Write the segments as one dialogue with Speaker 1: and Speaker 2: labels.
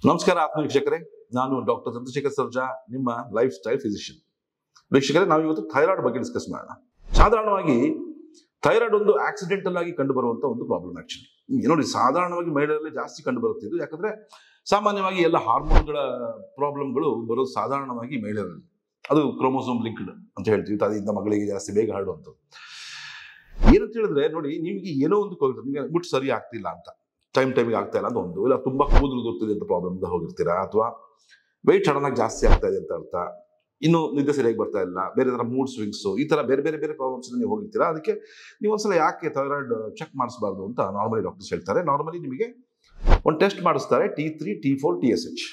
Speaker 1: ನಮಸ್ಕಾರ ಆತ್ಮೀಯ ವೀಕ್ಷಕರೇ, ನಾನು ಡಾಕ್ಟರ್ ಚಂದ್ರಶೇಖರ್ ಸರ್ಜಾ, ನಿಮ್ಮ ಲೈಫ್ ಸ್ಟೈಲ್ ಫಿಸಿಷಿಯನ್. ವೀಕ್ಷಕರೇ, ನಾವು ಇವತ್ತು ಥೈರಾಯ್ಡ್ ಬಗ್ಗೆ ಡಿಸ್ಕಸ್ ಮಾಡೋಣ. ಸಾಧಾರಣವಾಗಿ ಥೈರಾಯ್ಡ್ ಒಂದು ಆಕ್ಸಿಡೆಂಟಲ್ ಆಗಿ ಕಂಡು ಬರುವಂತ ಒಂದು ಪ್ರಾಬ್ಲಮ್. ಆಕ್ಚುಲಿ ನೋಡಿ, ಸಾಧಾರಣವಾಗಿ ಮಹಿಳೆಯರಲ್ಲಿ ಜಾಸ್ತಿ ಕಂಡು ಬರುತ್ತಿದ್ದು, ಯಾಕಂದ್ರೆ ಸಾಮಾನ್ಯವಾಗಿ ಎಲ್ಲ ಹಾರ್ಮೋನ್ಗಳ ಪ್ರಾಬ್ಲಮ್ಗಳು ಬರೋದು ಸಾಧಾರಣವಾಗಿ ಮಹಿಳೆಯರಲ್ಲಿ. ಅದು ಕ್ರೋಮೋಸೋಮ್ ಲಿಂಕ್ಡ್ ಅಂತ ಹೇಳ್ತೀವಿ. ತಾಯಿಯಿಂದ ಮಗಳಿಗೆ ಜಾಸ್ತಿ ಬೇಗ ಹರಡುವಂಥದ್ದು. ಏನಂತ ಹೇಳಿದ್ರೆ ನೋಡಿ, ನಿಮಗೆ ಏನೋ ಒಂದು ನಿಮಗೆ ಮುಟ್ಟು ಸರಿ ಆಗ್ತಿಲ್ಲ ಅಂತ, ಟೈಮಿಗೆ ಆಗ್ತಾ ಇಲ್ಲ ಅಂತ ಒಂದು, ಇಲ್ಲ ತುಂಬಾ ಕೂದಲು ಉದುರ್ತಿದೆ ಅಂತ ಪ್ರಾಬ್ಲಮ್ ಹೋಗಿರ್ತೀರಾ, ಅಥವಾ ವೆಯ್ಟ್ ಸಡನ್ ಆಗಿ ಜಾಸ್ತಿ ಆಗ್ತಾ ಇದೆ ಅಂತ ಅರ್ಥ, ಇನ್ನು ನಿದ್ದೆ ಸರಿಯಾಗಿ ಬರ್ತಾ ಇಲ್ಲ, ಬೇರೆ ತರ ಮೂಡ್ ಸ್ವಿಂಗ್ಸ್, ಈ ತರ ಬೇರೆ ಬೇರೆ ಬೇರೆ ಪ್ರಾಬ್ಲಮ್ಸ್ ನೀವು ಹೋಗಿರ್ತೀರಾ. ಅದಕ್ಕೆ ನೀವು ಒಂದ್ಸಲ ಯಾಕೆ ಥೈರಾಯ್ಡ್ ಚೆಕ್ ಮಾಡಿಸಬಾರ್ದು ಅಂತ ನಾರ್ಮಲಿ ಡಾಕ್ಟರ್ಸ್ ಹೇಳ್ತಾರೆ. ನಾರ್ಮಲಿ ನಿಮಗೆ ಒಂದು ಟೆಸ್ಟ್ ಮಾಡಿಸ್ತಾರೆ, T3, T4, TSH.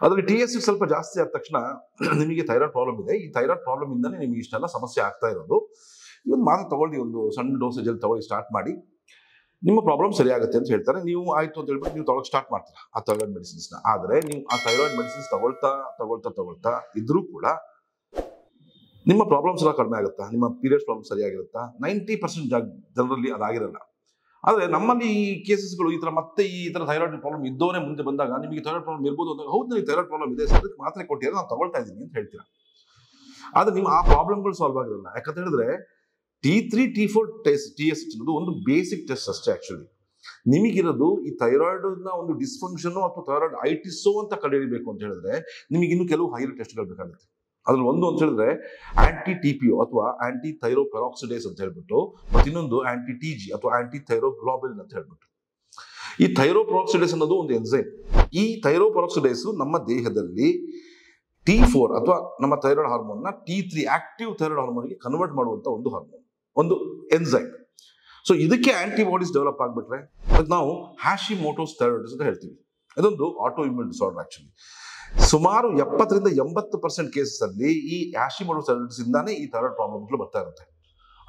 Speaker 1: ಅದರಲ್ಲಿ TSH ಸ್ವಲ್ಪ ಜಾಸ್ತಿ ಆದ ತಕ್ಷಣ ನಿಮಗೆ ಥೈರಾಯ್ಡ್ ಪ್ರಾಬ್ಲಮ್ ಇದೆ. ಈ ಥೈರಾಯ್ಡ್ ಪ್ರಾಬ್ಲಮ್ ಇಂದಾನೆ ನಿಮಗೆ ಇಷ್ಟೆಲ್ಲ ಸಮಸ್ಯೆ ಆಗ್ತಾ ಇರೋದು. ಈ ಒಂದು ಮಾತ್ರ ತಗೊಳ್ಳಿ, ಒಂದು ಸಣ್ಣ ಡೋಸೇಜ್ ಅಲ್ಲಿ ತಗೊಳ್ಳಿ, ಸ್ಟಾರ್ಟ್ ಮಾಡಿ, ನಿಮ್ಮ ಪ್ರಾಬ್ಲಮ್ ಸರಿ ಆಗುತ್ತೆ ಅಂತ ಹೇಳ್ತಾರೆ. ನೀವು ಆಯ್ತು ಅಂತ ಹೇಳ್ಬಿಟ್ಟು ನೀವು ತಗೊಳಕ್ ಸ್ಟಾರ್ಟ್ ಮಾಡ್ತೀರಾ ಆ ಥೈರಾಯ್ಡ್ ಮೆಡಿಸಿನ್ಸ್ನ. ಆದ್ರೆ ನೀವು ಆ ಥೈರಾಯ್ಡ್ ಮೆಡಿಸಿನ್ಸ್ ತಗೊಳ್ತಾ ಇದ್ರೂ ಕೂಡ ನಿಮ್ಮ ಪ್ರಾಬ್ಲಮ್ಸ್ ಎಲ್ಲ ಕಡಿಮೆ ಆಗುತ್ತಾ, ನಿಮ್ಮ ಪೀರಿಯಡ್ಸ್ ಪ್ರಾಬ್ಲಮ್ ಸರಿಯಾಗಿರುತ್ತಾ? 90% ಜನರಲ್ಲಿ ಅದಾಗಿರಲ್ಲ. ಆದ್ರೆ ನಮ್ಮಲ್ಲಿ ಈ ಕೇಸಸ್ಗಳು ಈ ತರ ಮತ್ತೆ ಈ ತರ ಥೈರಾಯ್ಡ್ ಪ್ರಾಬ್ಲಮ್ ಇದ್ದವನೇ ಮುಂದೆ ಬಂದಾಗ, ನಿಮಗೆ ಥೈರಾಯ್ಡ್ ಪ್ರಾಬ್ಲಮ್ ಇರ್ಬೋದು ಅಂದಾಗ, ಹೌದು ನನಗೆ ಥೈರಾಯ್ಡ್ ಪ್ರಾಬ್ಲಮ್ ಇದೆ, ಅದಕ್ಕೆ ಮಾತ್ರೆ ಕೊಟ್ಟಿರೋ ನಾನು ತಗೊಳ್ತಾ ಇದ್ದೀನಿ ಅಂತ ಹೇಳ್ತೀರಾ. ಆದ್ರೆ ನೀವು ಆ ಪ್ರಾಬ್ಲಮ್ಗಳು ಸಾಲ್ವ್ ಆಗಿರಲ್ಲ. ಯಾಕಂತ ಹೇಳಿದ್ರೆ T3, T4 TSH ಅನ್ನೋದು ಒಂದು ಬೇಸಿಕ್ ಟೆಸ್ಟ್ ಅಷ್ಟೇ. ಆಕ್ಚುಲಿ ನಿಮಗಿರೋದು ಈ ಥೈರಾಯ್ಡ್ ನ ಒಂದು ಡಿಸ್ಫಂಕ್ಷನ್ ಅಥವಾ ಥೈರಾಯ್ಡ್ ಐಟಿಸೋ ಅಂತ ಕಂಡುಹಿಡಿಬೇಕು ಅಂತ ಹೇಳಿದ್ರೆ ನಿಮಗೆ ಇನ್ನು ಕೆಲವು ಹೈರ್ ಟೆಸ್ಟ್ಗಳು ಬೇಕಾಗುತ್ತೆ. ಅದ್ರಲ್ಲಿ ಒಂದು ಅಂತ ಹೇಳಿದ್ರೆ ಆಂಟಿ TPO ಅಥವಾ ಆಂಟಿ ಥೈರೋ ಪೆರಾಕ್ಸಿಡೇಸ್ ಅಂತ ಹೇಳ್ಬಿಟ್ಟು, ಮತ್ತೆ ಇನ್ನೊಂದು ಆಂಟಿ TG ಅಥವಾ ಆಂಟಿ ಥೈರೋಗ್ಲೋಬಿನ್ ಅಂತ ಹೇಳ್ಬಿಟ್ಟು. ಈ ಥೈರೋ ಪೆರಾಕ್ಸಿಡೇಸ್ ಅನ್ನೋದು ಒಂದು ಎನ್ಸೈಮ್. ಈ ಥೈರೋ ಪೆರಾಕ್ಸಿಡೇಸ್ ನಮ್ಮ ದೇಹದಲ್ಲಿ T4 ಅಥವಾ ನಮ್ಮ ಥೈರಾಯ್ಡ್ ಹಾರ್ಮೋನ್ ನ T3 ಆಕ್ಟಿವ್ ಥೈರಾಯ್ಡ್ ಹಾರ್ಮೋನ್ಗೆ ಕನ್ವರ್ಟ್ ಮಾಡುವಂತ ಒಂದು ಹಾರ್ಮೋನ್, ಒಂದು ಎನ್ಸೈಮ್. ಸೊ ಇದಕ್ಕೆ ಆಂಟಿಬಾಡೀಸ್ ಡೆವಲಪ್ ಆಗ್ಬಿಟ್ರೆ ಅದಕ್ಕೆ ನಾವು ಹ್ಯಾಶಿಮೋಟೋಸ್ ಥೈರಾಯ್ಡಿಸ್ ಅಂತ ಹೇಳ್ತೀವಿ. ಇದೊಂದು ಆಟೋ ಇಮ್ಯೂನ್ ಡಿಸಾರ್ಡರ್. ಆಕ್ಚುಲಿ ಸುಮಾರು 70ರಿಂದ 80% ಕೇಸಸ್ ಅಲ್ಲಿ ಈ ಹ್ಯಾಶಿಮೋಟೋಸ್ ಥೈರಾಯ್ಡಿಸ್ ಇಂದಾನೇ ಈ ಥೈರಾಯ್ಡ್ ಪ್ರಾಬ್ಲಮ್ಗಳು ಬರ್ತಾ ಇರುತ್ತೆ.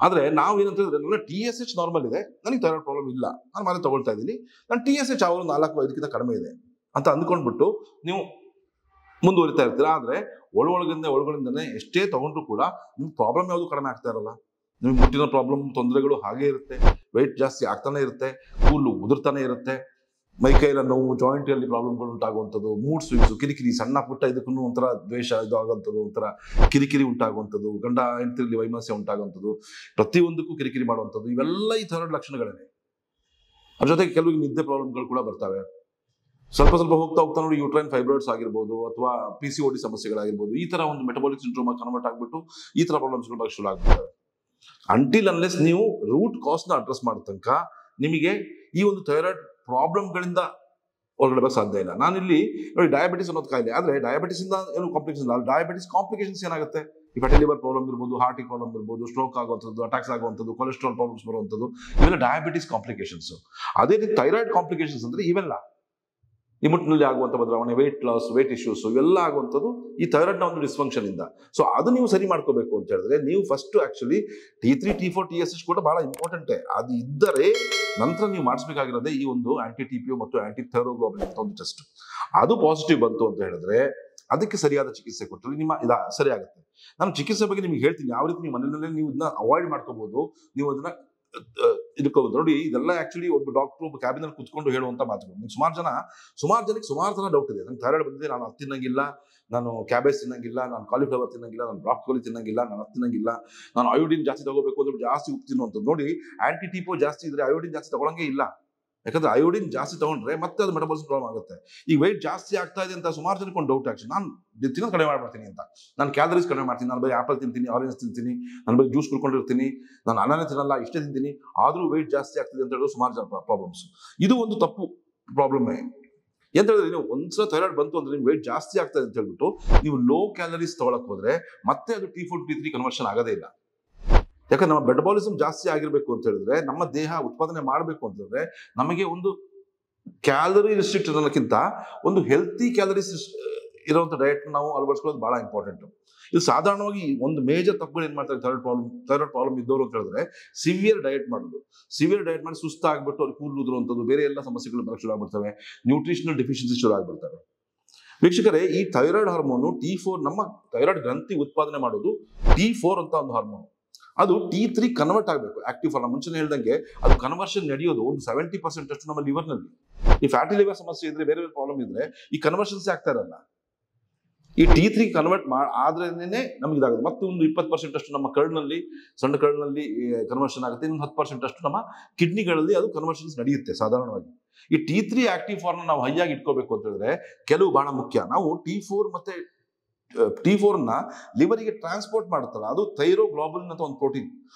Speaker 1: ಆದ್ರೆ ನಾವು ಏನಂತ ಹೇಳಿದ್ರೆ TSH ನಾರ್ಮಲ್ ಇದೆ, ನನಗೆ ಥೈರಾಯ್ಡ್ ಪ್ರಾಬ್ಲಮ್ ಇಲ್ಲ, ನಾನು ಮಾತ್ರ ತಗೊಳ್ತಾ ಇದ್ದೀನಿ, ನಾನು TSH ಅವರು 4-5ಕ್ಕಿಂತ ಕಡಿಮೆ ಇದೆ ಅಂತ ಅಂದ್ಕೊಂಡ್ಬಿಟ್ಟು ನೀವು ಮುಂದುವರಿತಾ ಇರ್ತೀರಾ. ಆದ್ರೆ ಒಳಗಳಿಂದನೇ ಎಷ್ಟೇ ತಗೊಂಡ್ರು ಕೂಡ ನಿಮ್ ಪ್ರಾಬ್ಲಮ್ ಯಾವುದು ಕಡಿಮೆ ಆಗ್ತಾ ಇರಲ್ಲ. ನಿಮ್ಗೆ ಮುಟ್ಟಿನ ಪ್ರಾಬ್ಲಮ್, ತೊಂದರೆಗಳು ಹಾಗೆ ಇರುತ್ತೆ, ವೆಯ್ಟ್ ಜಾಸ್ತಿ ಆಗ್ತಾನೆ ಇರುತ್ತೆ, ಕೂದಲು ಉದುರ್ತಾನೆ ಇರುತ್ತೆ, ಮೈಕೈಲ ನೋವು, ಜಾಯಿಂಟ್ ಅಲ್ಲಿ ಪ್ರಾಬ್ಲಮ್ಗಳು ಉಂಟಾಗುವಂಥದ್ದು, ಮೂಡ್ ಸ್ವಿಂಗ್ಸ್, ಕಿರಿಕಿರಿ, ಸಣ್ಣ ಪುಟ್ಟ ಇದಕ್ಕೂ ಒಂಥರ ದ್ವೇಷ ಇದು ಆಗುವಂಥದ್ದು, ಒಂಥರ ಕಿರಿಕಿರಿ ಉಂಟಾಗುವಂಥದ್ದು, ಗಂಡ ಹೆಂಡತಿಯಲ್ಲಿ ವೈಮನಸ್ಯ ಉಂಟಾಗುವಂಥದ್ದು, ಪ್ರತಿಯೊಂದಕ್ಕೂ ಕಿರಿಕಿರಿ ಮಾಡುವಂಥದ್ದು, ಇವೆಲ್ಲ ಈ ಥೈರಾಯ್ಡ್ ಲಕ್ಷಣಗಳೇನೆ. ಅದ್ರ ಜೊತೆಗೆ ಕೆಲವು ನಿದ್ದೆ ಪ್ರಾಬ್ಲಮ್ಗಳು ಕೂಡ ಬರ್ತವೆ. ಸ್ವಲ್ಪ ಹೋಗ್ತಾ ನೋಡಿ, ಯೂಟ್ರೈನ್ ಫೈಬ್ರಾಯ್ಡ್ಸ್ ಆಗಿರ್ಬೋದು ಅಥವಾ PCOD ಸಮಸ್ಯೆಗಳಾಗಿರ್ಬೋದು, ಈ ತರ ಒಂದು ಮೆಟಬಾಲಿಕ್ ಸಿಂಡ್ರೋಮ್ ಕನ್ವರ್ಟ್ ಆಗ್ಬಿಟ್ಟು ಈ ತರ ಪ್ರಾಬ್ಲಮ್ಸ್ಗಳು ಶುರು ಆಗ್ಬಿಡ್ತವೆ. ಅಂಟಿಲ್ ಅನ್ಲೆಸ್ ನೀವು ರೂಟ್ ಕಾಸ್ ನ ಅಡ್ರೆಸ್ ಮಾಡೋ ತನಕ ನಿಮಗೆ ಈ ಒಂದು ಥೈರಾಯ್ಡ್ ಪ್ರಾಬ್ಲಮ್ಗಳಿಂದ ಹೊರಗಡೆ ಬರೋಕೆ ಸಾಧ್ಯ ಇಲ್ಲ. ನಾನಿಲ್ಲಿ ನೋಡಿ, ಡಯಾಬಿಟಿಸ್ ಅನ್ನೋದು ಕಾಯಿಲೆ, ಆದ್ರೆ ಡಯಾಬಿಟಿಸ್ ಇಂದ ಏನು ಕಾಂಪ್ಲಿಕೇಶನ್ ಇಲ್ಲ. ಡಯಾಬಿಟಿಸ್ ಕಾಂಪ್ಲಿಕೇಶನ್ಸ್ ಏನಾಗುತ್ತೆ? ಈ ಫ್ಯಾಟಿ ಲಿವರ್ ಪ್ರಾಬ್ಲಮ್ ಇರ್ಬೋದು, ಹಾರ್ಟ್ ಪ್ರಾಬ್ಲಮ್ ಇರ್ಬೋದು, ಸ್ಟ್ರೋಕ್ ಆಗುವಂಥದ್ದು, ಅಟ್ಯಾಕ್ಸ್ ಆಗುವಂಥದ್ದು, ಕೊಲೆಸ್ಟ್ರಾಲ್ ಪ್ರಾಬ್ಲಮ್ಸ್ ಬರುವಂಥದ್ದು, ಇವೆಲ್ಲ ಡಯಾಬಿಟಿಸ್ ಕಾಂಪ್ಲಿಕೇಶನ್ಸ್. ಅದೇ ರೀತಿ ಥೈರಾಯ್ಡ್ ಕಾಂಪ್ಲಿಕೇಶನ್ಸ್ ಅಂದ್ರೆ ಇವೆಲ್ಲ ಈ ಮುಟ್ಟಿನಲ್ಲಿ ಆಗುವಂಥ ಬದಲಾವಣೆ, ವೆಯ್ಟ್ ಲಾಸ್, ವೆಯ್ಟ್ ಇಶ್ಯೂಸ್, ಇವೆಲ್ಲ ಆಗುವಂಥದ್ದು ಈ ಥೈರಾಯ್ಡ್ ನ ಒಂದು ಡಿಸ್ಫಂಕ್ಷನ್ ಇಂದ. ಸೊ ಅದು ನೀವು ಸರಿ ಮಾಡ್ಕೋಬೇಕು ಅಂತ ಹೇಳಿದ್ರೆ ನೀವು first actually T3, T4, TSH ಕೂಡ ಬಹಳ ಇಂಪಾರ್ಟೆಂಟೇ. ಅದು ಇದ್ದರೆ ನಂತರ ನೀವು ಮಾಡಿಸ್ಬೇಕಾಗಿರೋದೇ ಈ ಒಂದು ಆಂಟಿ TPO ಮತ್ತು ಆಂಟಿ ಥೈರೋಗ್ಲೋಬಿನ್ ಅಂತ ಒಂದು ಟೆಸ್ಟ್. ಅದು ಪಾಸಿಟಿವ್ ಬಂತು ಅಂತ ಹೇಳಿದ್ರೆ ಅದಕ್ಕೆ ಸರಿಯಾದ ಚಿಕಿತ್ಸೆ ಕೊಟ್ಟರೆ ನಿಮ್ಮ ಸರಿ ಆಗುತ್ತೆ. ನಾನು ಚಿಕಿತ್ಸೆ ಬಗ್ಗೆ ನಿಮ್ಗೆ ಹೇಳ್ತೀನಿ, ಯಾವ ರೀತಿ ನೀವು ಮನೆಯಲ್ಲೇ ನೀವು ಇದನ್ನ ಅವಾಯ್ಡ್ ಮಾಡ್ಕೋಬಹುದು, ನೀವು ಅದನ್ನ ಇದಕ್ಕೋಬಹುದು. ನೋಡಿ, ಇದೆಲ್ಲ ಆಕ್ಚುಲಿ ಒಬ್ಬ ಡಾಕ್ಟರ್ ಒಬ್ಬ ಕ್ಯಾಬಿನ್ ಅಲ್ಲಿ ಕುತ್ಕೊಂಡು ಹೇಳುವಂತ ಮಾತುಗಳು. ಸುಮಾರು ಜನಕ್ಕೆ ಸುಮಾರು ತರ ಡೌಟ್ ಇದೆ. ನಂಗೆ ಥೈರಾಯ್ಡ್ ಬಂದಿದೆ, ನಾನು ಅದು ತಿನ್ನಂಗಿಲ್ಲ, ನಾನು ಕ್ಯಾಬೇಜ್ ತಿನ್ನಂಗಿಲ್ಲ, ನಾನು ಕಾಲಿಫ್ಲವರ್ ತಿನ್ನಂಗಿಲ್ಲ, ನಾನು ಬ್ರಾಕೋಲಿ ತಿನ್ನಂಗಿಲ್ಲ, ನಾನು ಅದು ತಿನ್ನಂಗಿಲ್ಲ, ನಾನು ಅಯೋಡಿನ್ ಜಾಸ್ತಿ ತಗೋಬೇಕು ಅಂದ್ರೆ ಜಾಸ್ತಿ ಉಪ್ಪು ತಿನ್ನುವಂಥದ್ದು. ನೋಡಿ, ಆಂಟಿ TPO ಜಾಸ್ತಿ ಇದ್ರೆ ಅಯೋಡಿನ್ ಜಾಸ್ತಿ ತಗೊಳಂಗೆ ಇಲ್ಲ. ಯಾಕಂದ್ರೆ ಅಯೋಡಿನ್ ಜಾಸ್ತಿ ತಗೊಂಡ್ರೆ ಮತ್ತೆ ಅದು ಮೆಟಬಾಲಿಸಮ್ ಪ್ರಾಬ್ಲಮ್ ಆಗುತ್ತೆ. ಈಗ ವೆಯ್ಟ್ ಜಾಸ್ತಿ ಆಗ್ತಾ ಇದೆ ಅಂತ ಸುಮಾರು ಜನಕ್ಕೆ ಒಂದು ಡೌಟ್. ಆಕ್ಚುಲಿ ನಾನು ತಿನ್ನೋದು ಕಡಿಮೆ ಮಾಡ್ತೀನಿ ಅಂತ, ನಾನು ಕ್ಯಾಲರೀಸ್ ಕಡಿಮೆ ಮಾಡ್ತೀನಿ, ನಾನು ಬರೀ ಆಪಲ್ ತಿಂತೀನಿ, ಆರೆಂಜ್ ತಿಂತೀನಿ, ನಾನು ಬರೀ ಜ್ಯೂಸ್ ಕುಡ್ಕೊಂಡಿರ್ತೀನಿ, ನಾನು ಅನ್ನನೇ ತಿನ್ನಲ್ಲ, ಇಷ್ಟೇ ತಿಂತೀನಿ, ಆದ್ರೂ ವೆಯ್ಟ್ ಜಾಸ್ತಿ ಆಗ್ತಿದೆ ಅಂತ ಹೇಳೋದು ಸುಮಾರು ಜನ ಪ್ರಾಬ್ಲಮ್ಸ್. ಇದು ಒಂದು ತಪ್ಪು ಪ್ರಾಬ್ಲಮ್. ಎಂತ ಹೇಳಿದ್ರೆ, ನೀವು ಒಂದ್ಸಲ ಥೈರಾಯ್ಡ್ ಬಂತು ಅಂದ್ರೆ ನಿಮ್ಗೆ ವೆಯ್ಟ್ ಜಾಸ್ತಿ ಆಗ್ತದೆ ಅಂತ ಹೇಳ್ಬಿಟ್ಟು ನೀವು ಲೋ ಕ್ಯಾಲರೀಸ್ ತಗೊಳಕ್ ಹೋದ್ರೆ ಮತ್ತೆ ಅದು T4, T3 ಕನ್ವರ್ಷನ್ ಆಗೋದೇ ಇಲ್ಲ. ಯಾಕಂದ್ರೆ ನಮ್ಮ ಮೆಟಬಾಲಿಸಮ್ ಜಾಸ್ತಿ ಆಗಿರ್ಬೇಕು ಅಂತ ಹೇಳಿದ್ರೆ, ನಮ್ಮ ದೇಹ ಉತ್ಪಾದನೆ ಮಾಡಬೇಕು ಅಂತ ಹೇಳಿದ್ರೆ ನಮಗೆ ಒಂದು ಕ್ಯಾಲರಿ ರಿಸ್ಟ್ರಿಕ್ಟ್ ಅನ್ನೋಕ್ಕಿಂತ ಒಂದು ಹೆಲ್ತಿ ಕ್ಯಾಲರೀಸ್ ಇರುವಂತ ಡಯಟ್ ನಾವು ಅಳವಡಿಸ್ಕೊಳ್ಳೋದು ಬಹಳ ಇಂಪಾರ್ಟೆಂಟ್. ಇದು ಸಾಧಾರಣವಾಗಿ ಒಂದು ಮೇಜರ್ ತಪ್ಪುಗಳು ಏನ್ ಮಾಡ್ತಾರೆ ಥೈರಾಯ್ಡ್ ಪ್ರಾಬ್ಲಮ್ ಇದ್ದವರು ಅಂತ ಹೇಳಿದ್ರೆ, ಸಿವಿಯರ್ ಡಯಟ್ ಮಾಡಿ ಸುಸ್ತಾಗ್ಬಿಟ್ಟು ಅವ್ರಿಗೆ ಕೂದಲು ಉದುರುವಂಥದ್ದು, ಬೇರೆ ಎಲ್ಲ ಸಮಸ್ಯೆಗಳು ಬರಕ್ಕೆ ಶುರು ಆಗ್ಬಿಡ್ತವೆ, ನ್ಯೂಟ್ರಿಷನಲ್ ಡೆಫಿಷಿಯನ್ಸಿ ಶುರು ಆಗ್ಬಿಡ್ತವೆ. ವೀಕ್ಷಕರೇ, ಈ ಥೈರಾಯ್ಡ್ ಹಾರ್ಮೋನು T4, ನಮ್ಮ ಥೈರಾಯ್ಡ್ ಗ್ರಂಥಿ ಉತ್ಪಾದನೆ ಮಾಡೋದು T4 ಅಂತ ಒಂದು ಹಾರ್ಮೋನ್. ಅದು T3 ಕನ್ವರ್ಟ್ ಆಗಬೇಕು ಆಕ್ಟಿವ್ ಫಾರ್ಮ್. ಮುಂಚೆ ಹೇಳ್ದಂಗೆ ಅದು ಕನ್ವರ್ಷನ್ ನಡೆಯೋದು ಒಂದು 70% ಅಷ್ಟು ನಮ್ಮ ಲಿವರ್ನಲ್ಲಿ. ಈ ಫ್ಯಾಟಿ ಲಿವರ್ ಸಮಸ್ಯೆ ಇದ್ರೆ, ಬೇರೆ ಬೇರೆ ಪ್ರಾಬ್ಲಮ್ ಇದ್ರೆ ಈ ಕನ್ವರ್ಷನ್ಸ್ ಆಗ್ತಾ ಇರಲ್ಲ. ಈ T3 ಕನ್ವರ್ಟ್ ಆದ್ರೇನೆ ನಮ್ಗೆ ಇದಾಗುತ್ತೆ. ಮತ್ತೆ ಒಂದು 20% ಅಷ್ಟು ನಮ್ಮ ಕರ್ಡ್ನಲ್ಲಿ, ಸಣ್ಣ ಕರ್ಡ್ನಲ್ಲಿ ಕನ್ವರ್ಷನ್ ಆಗುತ್ತೆ. ಇನ್ನೊಂದು 10% ಅಷ್ಟು ನಮ್ಮ ಕಿಡ್ನಿಗಳಲ್ಲಿ ಅದು ಕನ್ವರ್ಷನ್ಸ್ ನಡೆಯುತ್ತೆ ಸಾಧಾರಣವಾಗಿ. ಈ T3 ಆಕ್ಟಿವ್ ಫಾರ್ಮ್ ನಾವು ಹೈ ಆಗಿ ಇಟ್ಕೋಬೇಕು ಅಂತ ಹೇಳಿದ್ರೆ ಕೆಲವು ಬಹಳ ಮುಖ್ಯ. ನಾವು T4 ಮತ್ತೆ T4 ನ ಲಿವರಿಗೆ ಟ್ರಾನ್ಸ್ಪೋರ್ಟ್ ಮಾಡುತ್ತಲ್ಲ, ಅದು ಥೈರೋಗ್ಲೋಬುಲಿನ್ ಅಂತ ಒಂದು ಪ್ರೋಟೀನ್,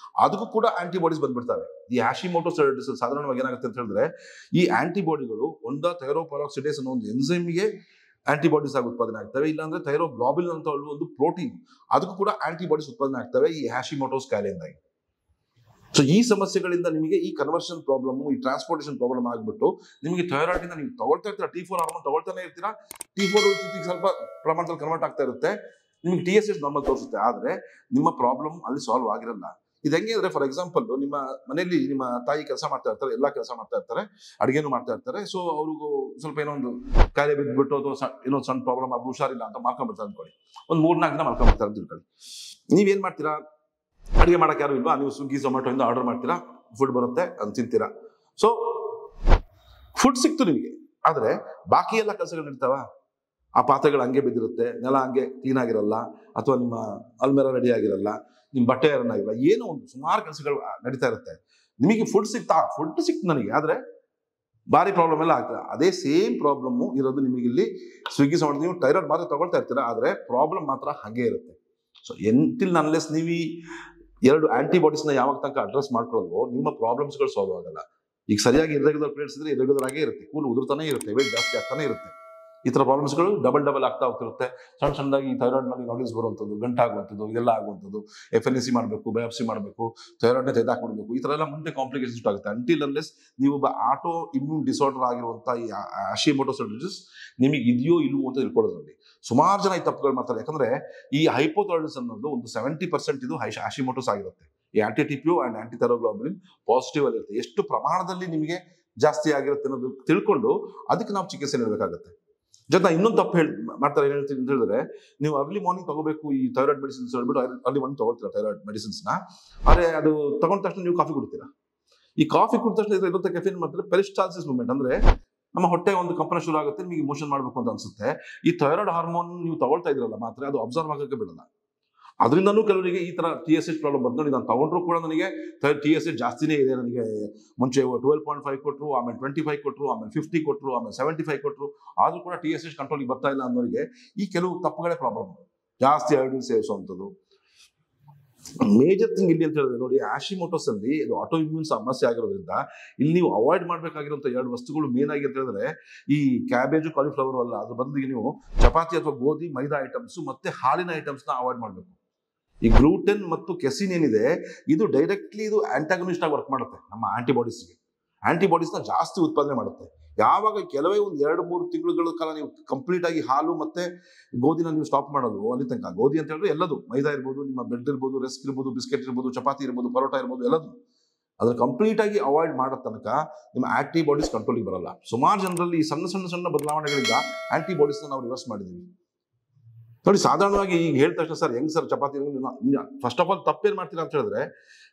Speaker 1: ಅದಕ್ಕೂ ಕೂಡ ಆಂಟಿಬಾಡೀಸ್ ಬಂದ್ಬಿಡ್ತವೆ. ಈ ಹ್ಯಾಶಿಮೋಟೋಸ್ ಸಾಧಾರಣವಾಗಿ ಏನಾಗುತ್ತೆ ಅಂತ ಹೇಳಿದ್ರೆ, ಈ ಆಂಟಿಬಾಡಿಗಳು ಒಂದ ಥೈರೋಪೆರಾಕ್ಸಿಡೇಸ್ ಅನ್ನೋ ಒಂದು ಎನ್ಸೈಮ್ಗೆ ಆಂಟಿಬಾಡೀಸ್ ಆಗಿ ಉತ್ಪಾದನೆ ಆಗ್ತವೆ, ಇಲ್ಲಾಂದ್ರೆ ಥೈರೋಗ್ಲೋಬುಲಿನ್ ಅಂತ ಒಂದು ಪ್ರೋಟೀನ್, ಅದಕ್ಕೂ ಕೂಡ ಆಂಟಿಬಾಡೀಸ್ ಉತ್ಪಾದನೆ ಆಗ್ತವೆ ಈ ಹ್ಯಾಶಿಮೋಟೋಸ್ ಕಾಯಿಲೆಯಿಂದಾಗಿ. ಸೊ ಈ ಸಮಸ್ಯೆಗಳಿಂದ ನಿಮಗೆ ಈ ಕನ್ವರ್ಷನ್ ಪ್ರಾಬ್ಲಮ್, ಈ ಟ್ರಾನ್ಸ್ಪೋರ್ಟೇಷನ್ ಪ್ರಾಬ್ಲಮ್ ಆಗ್ಬಿಟ್ಟು ನಿಮಗೆ ಥೈರಾಯ್ಡ್ ಇಂದ ನೀವು ತಗೊಳ್ತಾ ಇರ್ತೀರಾ, T4 ಹಾರ್ಮೋನ್ ತಗೊಳ್ತಾನೆ ಇರ್ತೀರಾ, T4 ಸ್ವಲ್ಪ ಪ್ರಮಾಣದಲ್ಲಿ ಕನ್ವರ್ಟ್ ಆಗ್ತಾ ಇರುತ್ತೆ, ನಿಮ್ಗೆ TSH ನಾರ್ಮಲ್ ತೋರಿಸುತ್ತೆ, ಆದ್ರೆ ನಿಮ್ಮ ಪ್ರಾಬ್ಲಮ್ ಅಲ್ಲಿ ಸಾಲ್ವ್ ಆಗಿರಲ್ಲ. ಇದು ಹೆಂಗೆ ಅಂದ್ರೆ, ಫಾರ್ ಎಕ್ಸಾಂಪಲ್, ನಿಮ್ಮ ಮನೆಯಲ್ಲಿ ನಿಮ್ಮ ತಾಯಿ ಕೆಲಸ ಮಾಡ್ತಾ ಇರ್ತಾರೆ, ಎಲ್ಲಾ ಕೆಲಸ ಮಾಡ್ತಾ ಇರ್ತಾರೆ, ಅಡಿಗೆನೂ ಮಾಡ್ತಾ ಇರ್ತಾರೆ. ಸೊ ಅವ್ರಿಗೂ ಸ್ವಲ್ಪ ಏನೋ ಒಂದು ಕಾಯಿಲೆ ಬಿದ್ದುಬಿಟ್ಟು ಅಥವಾ ಏನೋ ಸಣ್ಣ ಪ್ರಾಬ್ಲಮ್ ಆಗಿ ಹುಷಾರಿಲ್ಲ ಅಂತ ಮಾಡ್ಕೊಂಡ್ಬಿಡ್ತಾರೆ ಅನ್ಕೊಳ್ಳಿ. ಒಂದು 3-4 ದಿನ ಮಾಡ್ಕೊಂಡ್ಬಿಡ್ತಾರೆ ಅಂತ ತಿಳ್ಕೊಳ್ಳಿ. ನೀವೇನ್ ಮಾಡ್ತೀರಾ? ಅಡಿಗೆ ಮಾಡಕ್ಕೆ ಯಾರು ಇಲ್ವಾ, ನೀವು ಸ್ವಿಗ್ಗಿ ಝೊಮ್ಯಾಟೊ ಇಂದ ಆರ್ಡರ್ ಮಾಡ್ತೀರಾ, ಫುಡ್ ಬರುತ್ತೆ ಅಂತ ತಿಂತೀರಾ. ಸೊ ಫುಡ್ ಸಿಕ್ತು ನಿಮಗೆ, ಆದ್ರೆ ಬಾಕಿ ಎಲ್ಲ ಕೆಲಸಗಳು ನಡೀತಾವ? ಆ ಪಾತ್ರೆಗಳು ಹಂಗೆ ಬಿದ್ದಿರುತ್ತೆ, ನೆಲ ಹಂಗೆ ಕ್ಲೀನ್ ಆಗಿರಲ್ಲ, ಅಥವಾ ನಿಮ್ಮ ಅಲ್ಮೇರ ರೆಡಿ ಆಗಿರಲ್ಲ, ನಿಮ್ಮ ಬಟ್ಟೆ ಐರನ್ ಆಗಿರಲ್ಲ, ಏನೋ ಒಂದು ಸುಮಾರು ಕೆಲಸಗಳು ನಡೀತಾ ಇರುತ್ತೆ. ನಿಮಗೆ ಫುಡ್ ಸಿಕ್ತು ನನಗೆ, ಆದ್ರೆ ಭಾರಿ ಪ್ರಾಬ್ಲಮ್ ಎಲ್ಲ ಆಗ್ತದೆ. ಅದೇ ಸೇಮ್ ಪ್ರಾಬ್ಲಮ್ ಇರೋದು ನಿಮಗೆ ಇಲ್ಲಿ ಸ್ವಿಗ್ಗಿ ಝೊಮ್ಯಾಟೊ. ನೀವು ಥೈರಾಯ್ಡ್ ಮಾತ್ರ ತಗೊಳ್ತಾ ಇರ್ತೀರಾ, ಆದ್ರೆ ಪ್ರಾಬ್ಲಮ್ ಮಾತ್ರ ಹಾಗೆ ಇರುತ್ತೆ. ಸೊ ಎಂಟಿಲ್ ಅನ್ಲೆಸ್ ನೀವು ಈ 2 ಆಂಟಿಬಾಡೀಸ್ನ ಯಾವಾಗ ತನಕ ಅಡ್ರೆಸ್ ಮಾಡ್ಕೊಳ್ಳೋದು, ನಿಮ್ಮ ಪ್ರಾಬ್ಲಮ್ಸ್ಗಳು ಸಾಲ್ವ್ ಆಗಲ್ಲ. ಈಗ ಸರಿಯಾಗಿ ಇರ್ರೆಗ್ಯುಲರ್ ಪೀರಿಯಡ್ಸ್ ಇದ್ರೆ ಇರ್ರೆಗ್ಯುಲರ್ ಆಗೇ ಇರುತ್ತೆ, ಕೂಲ್ ಉದುರ್ತಾನೆ ಇರುತ್ತೆ, ವೇಟ್ ಜಾಸ್ತಿ ಆಗ್ತಾನೆ ಇರುತ್ತೆ. ಈ ತರ ಪ್ರಾಬ್ಲಮ್ಸ್ಗಳು ಡಬಲ್ ಆಗ್ತಾ ಹೋಗ್ತಿರುತ್ತೆ. ಸಣ್ಣದಾಗಿ ಥೈರಾಯ್ಡ್ ನಲ್ಲಿ ನಾಡಿಲ್ಸ್ ಬರುವಂಥದ್ದು, ಗಂಟಾಗುವಂಥದ್ದು, ಇದೆಲ್ಲ ಆಗುವಂಥದ್ದು, FNAC ಮಾಡಬೇಕು, ಬಯಾಪ್ಸಿ ಮಾಡಬೇಕು, ಥೈರಾಯ್ಡ್ನ ತೆಗೆದಾಕ್ಬಿಡ್ಬೇಕು, ಈ ತರ ಎಲ್ಲ ಮುಂದೆ ಕಾಂಪ್ಲಿಕೇಶನ್ಸ್ ಆಗುತ್ತೆ. ಅಂಟಿಲ್ ಅನ್ಲೆಸ್ ನೀವು ಆಟೋ ಇಮ್ಯೂನ್ ಡಿಸಾರ್ಡರ್ ಆಗಿರುವಂತ ಈ ಹ್ಯಾಶಿಮೋಟೋಸ್ ಡಿಸೀಸ್ ನಿಮಗೆ ಇದೆಯೋ ಇಲ್ವೋ ಅಂತ ತಿಳ್ಕೊಳ್ಳೋದ್ರಲ್ಲಿ ಸುಮಾರು ಜನ ಈ ತಪ್ಪುಗಳು ಮಾಡ್ತಾರೆ. ಯಾಕಂದ್ರೆ ಈ ಹೈಪೋಥೈರಾಯ್ಡಿಸ್ ಅನ್ನೋದು ಒಂದು 70% ಇದು ಹ್ಯಾಶಿಮೋಟೋಸ್ ಆಗಿರುತ್ತೆ. ಈ TPO ಅಂಡ್ ಆಂಟಿಥೈರೋಗ್ಲೋಬುಲಿನ್ ಪಾಸಿಟಿವ್ ಆಗಿರುತ್ತೆ. ಎಷ್ಟು ಪ್ರಮಾಣದಲ್ಲಿ ನಿಮಗೆ ಜಾಸ್ತಿ ಆಗಿರುತ್ತೆ ಅನ್ನೋದು ತಿಳ್ಕೊಂಡು ಅದಕ್ಕೆ ನಾವು ಚಿಕಿತ್ಸೆ ನೀಡಬೇಕಾಗುತ್ತೆ. ಜೊತೆ ಇನ್ನೊಂದು ತಪ್ಪು ಮಾಡ್ತಾರೆ. ಏನ್ ಹೇಳ್ತೀನಿ ಅಂತ ಹೇಳಿದ್ರೆ, ನೀವು ಅರ್ಲಿ ಮಾರ್ನಿಂಗ್ ತಗೋಬೇಕು ಈ ಥೈರಾಯ್ಡ್ ಮೆಡಿಸಿನ್ಸ್ ಹೇಳ್ಬಿಟ್ಟು ಅರ್ಲಿ ಮಾರ್ನಿಂಗ್ ತಗೊಳ್ತೀರಾ ಥೈರಾಯ್ಡ್ ಮೆಡಿಸಿನ್ಸ್ ನ. ಆದ್ರೆ ಅದು ತಗೊಂಡ ತಕ್ಷಣ ನೀವು ಕಾಫಿ ಕುಡ್ತೀರಾ. ಈ ಕಾಫಿ ಕುಡಿದ ತಕ್ಷಣ ಇರುತ್ತೆ ಕೆಫಿನ್ ಮಾಡ್ತಾರೆ ಪೆರಿಸ್ಟಾಲ್ಸಿಸ್ ಮೂವ್ಮೆಂಟ್, ಅಂದ್ರೆ ನಮ್ಮ ಹೊಟ್ಟೆ ಒಂದು ಕಂಪನ ಶುರು ಆಗುತ್ತೆ, ನಿಮಗೆ ಮೋಷನ್ ಮಾಡ್ಬೇಕು ಅಂತ ಅನ್ಸುತ್ತೆ. ಈ ಥೈರಾಯ್ಡ್ ಹಾರ್ಮೋನ್ ನೀವು ತಗೊಳ್ತಾ ಇದ್ರಲ್ಲ ಮಾತ್ರ, ಅದು ಅಬ್ಸರ್ವ್ ಆಗಕ್ಕೆ ಬಿಡಲ್ಲ. ಅದರಿಂದನೂ ಕೆಲವರಿಗೆ ಈ ತರ TSH ಪ್ರಾಬ್ಲಮ್ ಬಂದು, ನಾನು ತಗೊಂಡ್ರು ಕೂಡ ನನಗೆ TSH ಜಾಸ್ತಿನೇ ಇದೆ, ನನಗೆ ಮುಂಚೆ 12.5 ಕೊಟ್ಟರು, ಆಮೇಲೆ 25 ಕೊಟ್ಟರು, ಆಮೇಲೆ 50 ಕೊಟ್ಟರು, ಆಮೇಲೆ 75 ಕೊಟ್ಟರು, ಆದ್ರೂ ಕೂಡ TSH ಕಂಟ್ರೋಲಿಗೆ ಬರ್ತಾ ಇಲ್ಲ ಅನ್ನೋರಿಗೆ ಈ ಕೆಲವು ತಪ್ಪುಗಳೇ ಪ್ರಾಬ್ಲಮ್. ಜಾಸ್ತಿ ಐಡಿನ್ ಸೇವಿಸುವಂಥದ್ದು. ಮೇಜರ್ ಥಿಂಗ್ ಇಲ್ಲಿ ಅಂತ ಹೇಳಿದ್ರೆ ನೋಡಿ, ಹ್ಯಾಶಿಮೋಟೋಸ್ ಅಲ್ಲಿ ಇದು ಆಟೋ ಇಮ್ಯೂನ್ ಸಮಸ್ಯೆ ಆಗಿರೋದ್ರಿಂದ ಇಲ್ಲಿ ನೀವು ಅವಾಯ್ಡ್ ಮಾಡ್ಬೇಕಾಗಿರುವಂತ 2 ವಸ್ತುಗಳು ಮೇನ್ ಆಗಿ ಅಂತ ಹೇಳಿದ್ರೆ, ಈ ಕ್ಯಾಬೇಜು ಕಾಲಿಫ್ಲವರ್ ಅಲ್ಲ, ಅದ್ರ ಬದಲಿಗೆ ನೀವು ಚಪಾತಿ ಅಥವಾ ಗೋಧಿ, ಮೈದಾ ಐಟಮ್ಸ್ ಮತ್ತೆ ಹಾಲಿನ ಐಟಮ್ಸ್ ನ ಅವಾಯ್ಡ್ ಮಾಡಬೇಕು. ಈ ಗ್ಲೂಟೆನ್ ಮತ್ತು ಕೆಸಿನ್ ಏನಿದೆ, ಇದು ಡೈರೆಕ್ಟ್ಲಿ ಇದು ಆಂಟಾಗನಿಸ್ಟ್ ಆಗಿ ವರ್ಕ್ ಮಾಡುತ್ತೆ ನಮ್ಮ ಆಂಟಿಬಾಡೀಸ್ಗೆ. ಆಂಟಿಬಾಡೀಸ್ನ ಜಾಸ್ತಿ ಉತ್ಪಾದನೆ ಮಾಡುತ್ತೆ. ಯಾವಾಗ ಕೆಲವೇ ಒಂದು 2-3 ತಿಂಗಳುಗಳ ಕಾಲ ನೀವು ಕಂಪ್ಲೀಟ್ ಆಗಿ ಹಾಲು ಮತ್ತೆ ಗೋಧಿನ ನೀವು ಸ್ಟಾಪ್ ಮಾಡೋದು, ಅಲ್ಲಿ ತನಕ ಗೋಧಿ ಅಂತ ಹೇಳಿದ್ರೆ ಎಲ್ಲದು, ಮೈದಾ ಇರ್ಬೋದು, ನಿಮ್ಮ ಬ್ರೆಡ್ ಇರ್ಬೋದು, ರಸ್ಕ್ ಇರ್ಬೋದು, ಬಿಸ್ಕೆಟ್ ಇರ್ಬೋದು, ಚಪಾತಿ ಇರ್ಬೋದು, ಪರೋಟ ಇರ್ಬೋದು, ಎಲ್ಲದು ಅದನ್ನ ಕಂಪ್ಲೀಟ್ ಆಗಿ ಅವಾಯ್ಡ್ ಮಾಡೋ ತನಕ ನಿಮ್ಮ ಆಂಟಿಬಾಡೀಸ್ ಕಂಟ್ರೋಲಿಗೆ ಬರಲ್ಲ. ಸುಮಾರು ಜನರಲ್ಲಿ ಈ ಸಣ್ಣ ಬದಲಾವಣೆಗಳಿಂದ ಆಂಟಿಬಾಡೀಸ್ನ ನಾವು ರಿವರ್ಸ್ ಮಾಡಿದೀವಿ ನೋಡಿ. ಸಾಧಾರಣವಾಗಿ ಈಗ ಹೇಳಿದ ತಕ್ಷಣ ಸರ್ ಹೆಂಗ್ sir chapati, first of all ತಪ್ಪೇನ್ ಮಾಡ್ತೀರಾ ಅಂತ ಹೇಳಿದ್ರೆ,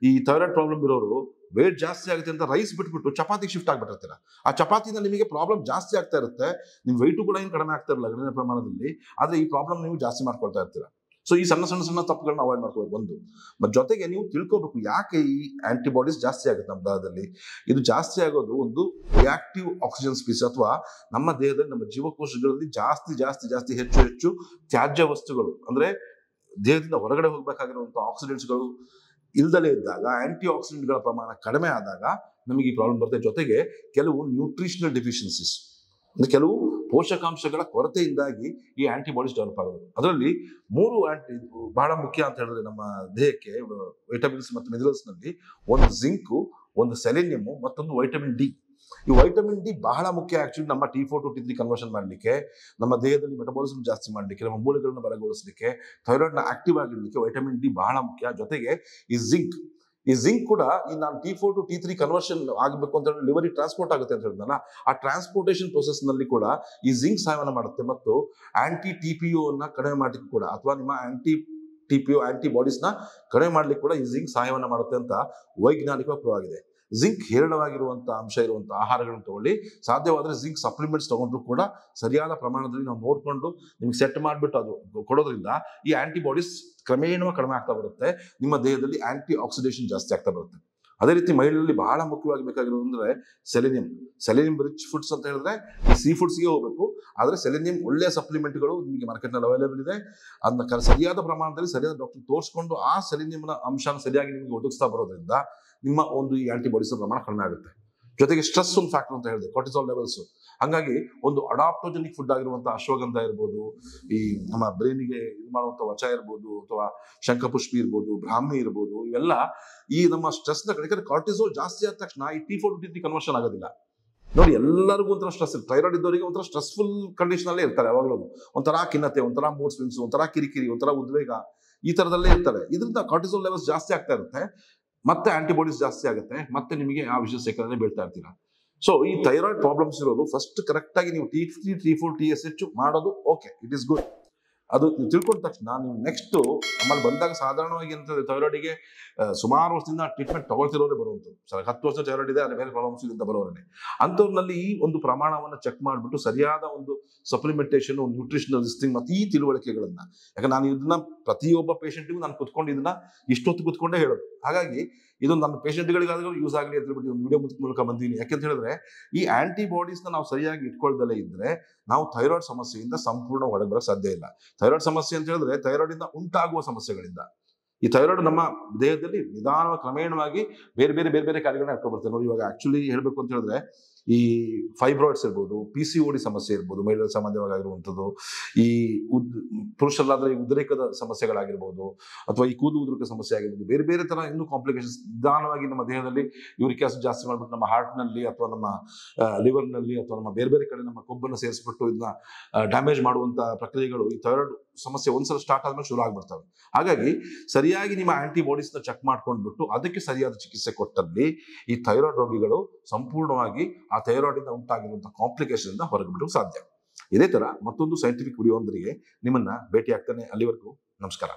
Speaker 1: ಈ ಥೈರಾಯ್ಡ್ ಪ್ರಾಬ್ಲಮ್ ಇರೋರು ವೇಟ್ ಜಾಸ್ತಿ ಆಗುತ್ತೆ ಅಂತ ರೈಸ್ ಬಿಟ್ಬಿಟ್ಟು ಚಪಾತಿಗೆ ಶಿಫ್ಟ್ ಆಗ್ಬಿಟ್ಟಿರ್ತೀರ. ಆ ಚಪಾತಿಯಿಂದ ನಿಮಗೆ ಪ್ರಾಬ್ಲಮ್ ಜಾಸ್ತಿ ಆಗ್ತಾ ಇರುತ್ತೆ, ನಿಮ್ ವೆಯ್ಟು ಕೂಡ ಏನು ಕಡಿಮೆ ಆಗ್ತಾ ಇರಲ್ಲ ಗಣನೀಯ ಪ್ರಮಾಣದಲ್ಲಿ, ಆದ್ರೆ ಈ ಪ್ರಾಬ್ಲಮ್ ನೀವು ಜಾಸ್ತಿ ಮಾಡ್ಕೊಳ್ತಾ ಇರ್ತೀರಾ. ಸೊ ಈ ಸಣ್ಣ ತಪ್ಪುಗಳನ್ನ ಅವಾಯ್ಡ್ ಮಾಡ್ಕೋಬೇಕು ಒಂದು. ಮತ್ತು ಜೊತೆಗೆ ನೀವು ತಿಳ್ಕೋಬೇಕು ಯಾಕೆ ಈ ಆಂಟಿಬಾಡೀಸ್ ಜಾಸ್ತಿ ಆಗುತ್ತೆ ನಮ್ಮ ದೇಹದಲ್ಲಿ. ಇದು ಜಾಸ್ತಿ ಆಗೋದು ಒಂದು ರಿಯಾಕ್ಟಿವ್ ಆಕ್ಸಿಜನ್ ಸ್ಪೀಸ್, ಅಥವಾ ನಮ್ಮ ದೇಹದಲ್ಲಿ ನಮ್ಮ ಜೀವಕೋಶಗಳಲ್ಲಿ ಜಾಸ್ತಿ ಹೆಚ್ಚು ತ್ಯಾಜ್ಯ ವಸ್ತುಗಳು, ಅಂದ್ರೆ ದೇಹದಿಂದ ಹೊರಗಡೆ ಹೋಗ್ಬೇಕಾಗಿರುವಂತಹ ಆಕ್ಸಿಡೆಂಟ್ಸ್ಗಳು ಇಲ್ದಲೇ ಇದ್ದಾಗ, ಆಂಟಿ ಆಕ್ಸಿಡೆಂಟ್ಗಳ ಪ್ರಮಾಣ ಕಡಿಮೆ ಆದಾಗ ನಮಗೆ ಈ ಪ್ರಾಬ್ಲಮ್ ಬರುತ್ತೆ. ಜೊತೆಗೆ ಕೆಲವು ನ್ಯೂಟ್ರಿಷನಲ್ ಡೆಫಿಷಿಯನ್ಸೀಸ್, ಅಂದ್ರೆ ಕೆಲವು ಪೋಷಕಾಂಶಗಳ ಕೊರತೆಯಿಂದಾಗಿ ಈ ಆಂಟಿಬಾಡೀಸ್ ಡೆವಲಪ್ ಆಗೋದು. ಅದರಲ್ಲಿ 3 ಬಹಳ ಮುಖ್ಯ ಅಂತ ಹೇಳಿದ್ರೆ ನಮ್ಮ ದೇಹಕ್ಕೆ ವೈಟಮಿನ್ಸ್ ಮತ್ತು ಮಿನರಲ್ಸ್ ನಲ್ಲಿ, ಒಂದು ಜಿಂಕು, ಒಂದು ಸೆಲೆನಿಯಮ್, ಮತ್ತೊಂದು ವೈಟಮಿನ್ ಡಿ. ಈ ವೈಟಮಿನ್ ಡಿ ಬಹಳ ಮುಖ್ಯ ಆಕ್ಚುಲಿ ನಮ್ಮ T4 to T3 ಕನ್ವರ್ಷನ್ ಮಾಡಲಿಕ್ಕೆ, ನಮ್ಮ ದೇಹದಲ್ಲಿ ಮೆಟಬಾಲಿಸಮ್ ಜಾಸ್ತಿ ಮಾಡಲಿಕ್ಕೆ, ನಮ್ಮ ಮೂಳೆಗಳನ್ನ ಬಲಗೊಳಿಸಲಿಕ್ಕೆ, ಥೈರಾಯ್ಡ್ ನ ಆಕ್ಟಿವ್ ಆಗಿರ್ಲಿಕ್ಕೆ ವೈಟಮಿನ್ ಡಿ ಬಹಳ ಮುಖ್ಯ. ಜೊತೆಗೆ ಈ ಜಿಂಕ್ ಕೂಡ ಈ ನಾನು T4 to T3 ಕನ್ವರ್ಷನ್ ಆಗಬೇಕು ಅಂತ ಹೇಳಿ ಲಿವರಿ ಟ್ರಾನ್ಸ್ಪೋರ್ಟ್ ಆಗುತ್ತೆ ಅಂತ ಹೇಳಿದ್ನಲ್ಲ, ಆ ಟ್ರಾನ್ಸ್ಪೋರ್ಟೇಷನ್ ಪ್ರೊಸೆಸ್ ನಲ್ಲಿ ಕೂಡ ಈ ಜಿಂಕ್ ಸಹಾಯವನ್ನು ಮಾಡುತ್ತೆ. ಮತ್ತು TPO ಅನ್ನ ಕಡಿಮೆ ಮಾಡಲಿಕ್ಕೆ ಕೂಡ, ಅಥವಾ ನಿಮ್ಮ TPO ಆಂಟಿಬಾಡೀಸ್ನ ಕಡಿಮೆ ಮಾಡ್ಲಿಕ್ಕೆ ಕೂಡ ಈ ಜಿಂಕ್ ಸಹಾಯವನ್ನು ಮಾಡುತ್ತೆ ಅಂತ ವೈಜ್ಞಾನಿಕವಾಗಿ ಪ್ರೂವ್ ಆಗಿದೆ. ಜಿಂಕ್ ಹೇರಳವಾಗಿರುವಂಥ ಅಂಶ ಇರುವಂಥ ಆಹಾರಗಳನ್ನು ತಗೊಳ್ಳಿ. ಸಾಧ್ಯವಾದರೆ ಜಿಂಕ್ ಸಪ್ಲಿಮೆಂಟ್ಸ್ ತಗೊಂಡ್ರು ಕೂಡ ಸರಿಯಾದ ಪ್ರಮಾಣದಲ್ಲಿ ನಾವು ನೋಡಿಕೊಂಡು ನಿಮ್ಗೆ ಸೆಟ್ ಮಾಡಿಬಿಟ್ಟು ಅದು ಕೊಡೋದ್ರಿಂದ ಈ ಆಂಟಿಬಾಡೀಸ್ ಕ್ರಮೇಣವಾಗಿ ಕಡಿಮೆ ಆಗ್ತಾ ಬರುತ್ತೆ. ನಿಮ್ಮ ದೇಹದಲ್ಲಿ ಆಂಟಿ ಆಕ್ಸಿಡೇಷನ್ ಜಾಸ್ತಿ ಆಗ್ತಾ ಬರುತ್ತೆ. ಅದೇ ರೀತಿ ಮಹಿಳೆಯಲ್ಲಿ ಬಹಳ ಮುಖ್ಯವಾಗಿ ಬೇಕಾಗಿರೋದು ಅಂದ್ರೆ ಸೆಲೆನಿಯಂ ರಿಚ್ ಫುಡ್ಸ್ ಅಂತ ಹೇಳಿದ್ರೆ ಈ ಸೀ ಫುಡ್ಸ್ಗೆ ಹೋಗಬೇಕು. ಆದರೆ ಸೆಲೆನಿಯಂ ಒಳ್ಳೆಯ ಸಪ್ಲಿಮೆಂಟ್ಗಳು ನಿಮಗೆ ಮಾರ್ಕೆಟ್ನಲ್ಲಿ ಅವೈಲೇಬಲ್ ಇದೆ. ಅದನ್ನ ಸರಿಯಾದ ಪ್ರಮಾಣದಲ್ಲಿ ಸರಿಯಾದ ಡಾಕ್ಟರ್ ತೋರಿಸ್ಕೊಂಡು ಆ ಸೆಲೆನಿಯಂನ ಅಂಶನ ಸರಿಯಾಗಿ ನಿಮಗೆ ಒದಗಿಸ್ತಾ ಬರೋದ್ರಿಂದ ನಿಮ್ಮ ಒಂದು ಈ ಆಂಟಿಬಾಡೀಸ್ ಪ್ರಮಾಣ ಕಡಿಮೆ ಆಗುತ್ತೆ. ಜೊತೆಗೆ ಸ್ಟ್ರೆಸ್ ಒಂದು ಫ್ಯಾಕ್ಟರ್ ಅಂತ ಹೇಳಿದೆ, ಕಾರ್ಟಿಸಾಲ್ ಲೆವೆಲ್ಸ್. ಹಂಗಾಗಿ ಒಂದು ಅಡಾಪ್ಟೋಜೆನಿಕ್ ಫುಡ್ ಆಗಿರುವಂತಹ ಅಶ್ವಗಂಧ ಇರ್ಬೋದು, ಈ ನಮ್ಮ ಬ್ರೈನಿಗೆ ಇದು ಮಾಡುವಂಥ ವಚ ಇರ್ಬೋದು, ಅಥವಾ ಶಂಖಪುಷ್ಪಿ ಇರ್ಬೋದು, ಬ್ರಾಹ್ಮಿ ಇರ್ಬೋದು, ಇವೆಲ್ಲ ಈ ನಮ್ಮ ಸ್ಟ್ರೆಸ್ನ ಕಡೆ. ಕಾರ್ಟಿಸೋಲ್ ಜಾಸ್ತಿ ಆದ ತಕ್ಷಣ ಈ T4 to T3 ಕನ್ವರ್ಷನ್ ಆಗೋದಿಲ್ಲ. ನೋಡಿ, ಎಲ್ಲರಿಗೂ ಒಂಥರ ಸ್ಟ್ರೆಸ್ ಇರುತ್ತೆ. ಥೈರಾಯ್ಡ್ ಇದ್ದವರಿಗೆ ಒಂಥರ ಸ್ಟ್ರೆಸ್ಫುಲ್ ಕಂಡೀಷನ್ ಅಲ್ಲೇ ಇರ್ತಾರೆ. ಯಾವಾಗಲೂ ಒಂಥರ ಖಿನ್ನತೆ, ಒಂಥರ ಮೂಡ್ ಸ್ವಿಂಗ್ಸ್, ಒಂಥರ ಕಿರಿಕಿರಿ, ಒಂಥರ ಉದ್ವೇಗ, ಈ ಥರದಲ್ಲೇ ಇರ್ತಾರೆ. ಇದರಿಂದ ಕಾರ್ಟಿಸೋಲ್ ಲೆವೆಲ್ಸ್ ಜಾಸ್ತಿ ಆಗ್ತಾ ಇರುತ್ತೆ, ಮತ್ತೆ ಆಂಟಿಬಾಡೀಸ್ ಜಾಸ್ತಿ ಆಗುತ್ತೆ, ಮತ್ತೆ ನಿಮಗೆ ಆ ವಿಷಯ ಸೇಕರಣೆ ಬೀಳ್ತಾ ಇರ್ತೀರಾ. ಸೊ ಈ ಥೈರಾಯ್ಡ್ ಪ್ರಾಬ್ಲಮ್ಸ್ ಇರೋರು ಫಸ್ಟ್ ಕರೆಕ್ಟ್ ಆಗಿ ನೀವು T3, T4, TSH ಮಾಡೋದು ಓಕೆ, ಇಟ್ ಈಸ್ ಗುಡ್. ಅದು ನೀವು ತಿಳ್ಕೊಂಡ ತಕ್ಷಣ ನೀವು ನೆಕ್ಸ್ಟ್ ನಮ್ಮಲ್ಲಿ ಬಂದಾಗ ಸಾಧಾರಣವಾಗಿ ಅಂತ ಥೈರಾಯ್ಡಿಗೆ ಸುಮಾರು ವರ್ಷದಿಂದ ಟ್ರೀಟ್ಮೆಂಟ್ ತಗೊಳ್ತಿರೋರೇ ಬರುವಂಥದ್ದು. 10 ವರ್ಷ ಥೈರಾಯ್ಡ್ ಇದೆ, ಅಲ್ಲಿ ಬೇರೆ ಪ್ರಾಬ್ಲಮ್ಸ್ ಇಂದ ಬರೋರೇ ಅಂಥವ್ರಲ್ಲಿ ಈ ಒಂದು ಪ್ರಮಾಣವನ್ನು ಚೆಕ್ ಮಾಡಿಬಿಟ್ಟು ಸರಿಯಾದ ಒಂದು ಸಪ್ಲಿಮೆಂಟೇಷನ್, ನ್ಯೂಟ್ರಿಷನಲ್ ಲಿಸ್ಟಿಂಗ್ ಮತ್ತು ಈ ತಿಳುವಳಿಕೆಗಳನ್ನ, ಯಾಕಂದ್ರೆ ನಾನು ಇದನ್ನ ಪ್ರತಿಯೊಬ್ಬ ಪೇಷಂಟಿಗೂ ನಾನು ಕುತ್ಕೊಂಡು ಇದನ್ನ ಇಷ್ಟೊತ್ತು ಕುತ್ಕೊಂಡೇ ಹೇಳೋದು. ಹಾಗಾಗಿ ಇದು ನನ್ನ ಪೇಷಂಟ್ಗಳಿಗಾದ್ರೂ ಯೂಸ್ ಆಗಲಿ ಅಂತ ಹೇಳ್ಬಿಟ್ಟು ಒಂದು ವಿಡಿಯೋ ಮೂಲಕ ಬಂದಿದ್ದೀನಿ. ಯಾಕೆಂತ ಹೇಳಿದ್ರೆ ಈ ಆಂಟಿಬಾಡೀಸ್ನ ನಾವು ಸರಿಯಾಗಿ ಇಟ್ಕೊಳ್ದಲೇ ಇದ್ರೆ ನಾವು ಥೈರಾಯ್ಡ್ ಸಮಸ್ಯೆಯಿಂದ ಸಂಪೂರ್ಣ ಹೊರಗೆ ಬರೋಕ್ಕೆ ಸಾಧ್ಯ ಇಲ್ಲ. ಥೈರಾಯ್ಡ್ ಸಮಸ್ಯೆ ಅಂತ ಹೇಳಿದ್ರೆ ಥೈರಾಯ್ಡ್ ಇಂದ ಉಂಟಾಗುವ ಸಮಸ್ಯೆಗಳಿಂದ. ಈ ಥೈರಾಯ್ಡ್ ನಮ್ಮ ದೇಹದಲ್ಲಿ ನಿಧಾನವಾಗಿ ಕ್ರಮೇಣವಾಗಿ ಬೇರೆ ಬೇರೆ ಕಾರ್ಯಗಳನ್ನ ಹಾಕೊಂಡು ಬರ್ತದೆ. ನೋಡಿ, ಇವಾಗ ಆಕ್ಚುಲಿ ಹೇಳ್ಬೇಕು ಅಂತ ಹೇಳಿದ್ರೆ ಈ ಫೈಬ್ರಾಯ್ಡ್ಸ್ ಇರ್ಬೋದು, PCOD ಸಮಸ್ಯೆ ಇರ್ಬೋದು, ಮಹಿಳೆಯರ ಸಾಮಾನ್ಯವಾಗಿ ಆಗಿರುವಂಥದ್ದು, ಈ ಪುರುಷರಲ್ಲಾದ್ರೆ ಈ ಉದ್ರೇಕದ ಸಮಸ್ಯೆಗಳಾಗಿರ್ಬೋದು, ಅಥವಾ ಈ ಕೂದಲು ಉದುರಿಕೆ ಸಮಸ್ಯೆ ಆಗಿರ್ಬೋದು, ಬೇರೆ ತರ ಇನ್ನೂ ಕಾಂಪ್ಲಿಕೇಶನ್ಸ್ ನಿಧಾನವಾಗಿ ನಮ್ಮ ದೇಹದಲ್ಲಿ ಯೂರಿಕ್ ಆಸಿಡ್ ಜಾಸ್ತಿ ಮಾಡಿಬಿಟ್ಟು ನಮ್ಮ ಹಾರ್ಟ್ನಲ್ಲಿ ಅಥವಾ ನಮ್ಮ ಲಿವರ್ನಲ್ಲಿ ಅಥವಾ ನಮ್ಮ ಬೇರೆ ಕಡೆ ನಮ್ಮ ಕೊಬ್ಬನ್ನು ಸೇರಿಸ್ಬಿಟ್ಟು ಇದನ್ನ ಡ್ಯಾಮೇಜ್ ಮಾಡುವಂಥ ಪ್ರಕ್ರಿಯೆಗಳು ಈ ಥೈರಾಯ್ಡ್ ಸಮಸ್ಯೆ ಒಂದ್ಸಲ ಸ್ಟಾರ್ಟ್ ಆದ್ಮೇಲೆ ಶುರು ಆಗ್ಬಿಡ್ತವೆ. ಹಾಗಾಗಿ ಸರಿಯಾಗಿ ನಿಮ್ಮ ಆಂಟಿಬಾಡೀಸ್ನ ಚೆಕ್ ಮಾಡ್ಕೊಂಡ್ಬಿಟ್ಟು ಅದಕ್ಕೆ ಸರಿಯಾದ ಚಿಕಿತ್ಸೆ ಕೊಟ್ಟಲ್ಲಿ ಈ ಥೈರಾಯ್ಡ್ ರೋಗಿಗಳು ಸಂಪೂರ್ಣವಾಗಿ ಆ ಥೈರಾಯ್ಡ್ ಇಂದ ಉಂಟಾಗಿರುವಂತಹ ಕಾಂಪ್ಲಿಕೇಶನ್ ಇಂದ ಹೊರಗೆ ಬಿಡೋಕೆ ಸಾಧ್ಯ. ಇದೇ ತರ ಮತ್ತೊಂದು ಸೈಂಟಿಫಿಕ್ ವಿಡಿಯೋ ಒಂದರಿಗೆ ನಿಮ್ಮನ್ನ ಭೇಟಿ ಆಗ್ತಾನೆ. ಅಲ್ಲಿವರೆಗೂ ನಮಸ್ಕಾರ.